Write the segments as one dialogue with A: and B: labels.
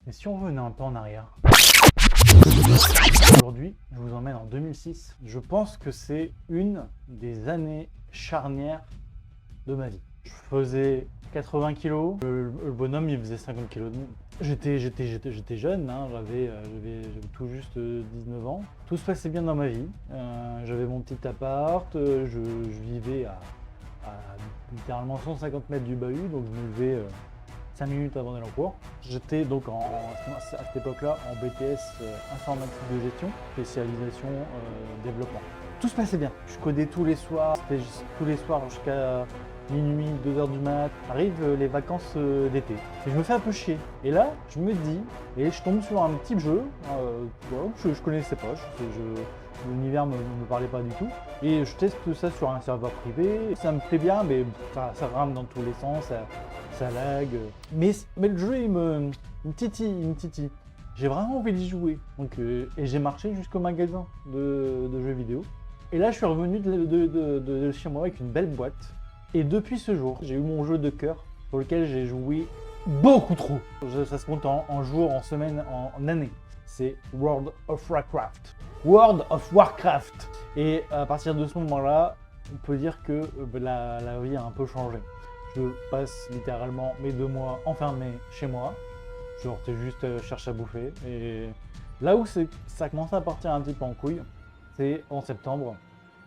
A: Et si on revenait un peu en arrière? Aujourd'hui, je vous emmène en 2006. Je pense que c'est une des années charnières de ma vie. Je faisais 80 kilos, le bonhomme il faisait 50 kilos de moins. J'étais jeune, hein, j'avais tout juste 19 ans. Tout se passait bien dans ma vie. J'avais mon petit appart, je vivais à littéralement 150 mètres du bahut, donc je me levais 5 minutes avant d'aller en cours. J'étais donc à cette époque-là en BTS informatique de gestion, spécialisation développement. Tout se passait bien. Je codais tous les soirs, c'était tous les soirs jusqu'à minuit, 2h du mat. Arrivent les vacances d'été. Et je me fais un peu chier. Et là, je me dis, et je tombe sur un petit jeu que je connaissais pas. L'univers ne me parlait pas du tout. Et je teste ça sur un serveur privé. Ça me plaît bien, mais ça rame dans tous les sens, ça lag. Mais le jeu, il me titille. J'ai vraiment envie d'y jouer. Donc, et j'ai marché jusqu'au magasin de jeux vidéo. Et là, je suis revenu de chez moi avec une belle boîte. Et depuis ce jour, j'ai eu mon jeu de cœur pour lequel j'ai joué beaucoup trop. Ça se compte en jours, en semaines, en années. C'est World of Warcraft. World of Warcraft. Et à partir de ce moment-là, on peut dire que la vie a un peu changé. Je passe littéralement mes 2 mois enfermé chez moi. Genre, t'es juste cherche à bouffer. Et là où ça commence à partir un petit peu en couille, c'est en septembre,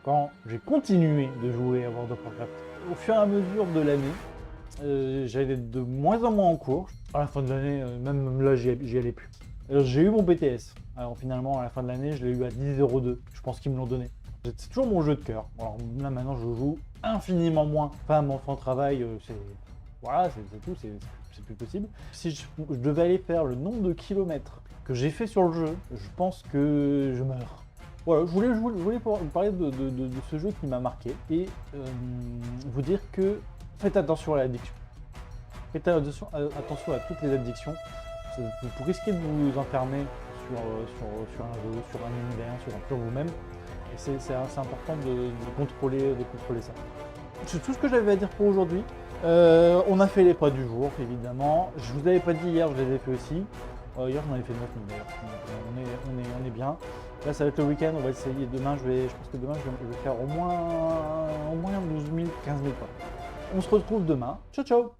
A: quand j'ai continué de jouer à World of Warcraft. Au fur et à mesure de l'année, j'allais de moins en moins en cours. À la fin de l'année, même là, j'y allais plus. J'ai eu mon BTS. Alors finalement, à la fin de l'année, je l'ai eu à 10,02 €. Je pense qu'ils me l'ont donné. C'est toujours mon jeu de cœur. Alors là, maintenant, je joue infiniment moins. Femme, enfant, travail, voilà, c'est tout, c'est plus possible. Si je devais aller faire le nombre de kilomètres que j'ai fait sur le jeu, je pense que je meurs. Voilà, je voulais vous parler de ce jeu qui m'a marqué et vous dire que faites attention à l'addiction. Faites attention à toutes les addictions. Vous risquez de vous enfermer sur un jeu, sur un univers, sur vous-même. Et c'est important de contrôler ça. C'est tout ce que j'avais à dire pour aujourd'hui. On a fait les pas du jour, évidemment. Je vous avais pas dit hier, je les ai fait aussi. Hier, j'en avais fait 9 000 d'ailleurs. On est bien. Là, ça va être le week-end. On va essayer. Demain, je pense que demain, je vais faire au moins 12 000, 15 000 pas. On se retrouve demain. Ciao, ciao!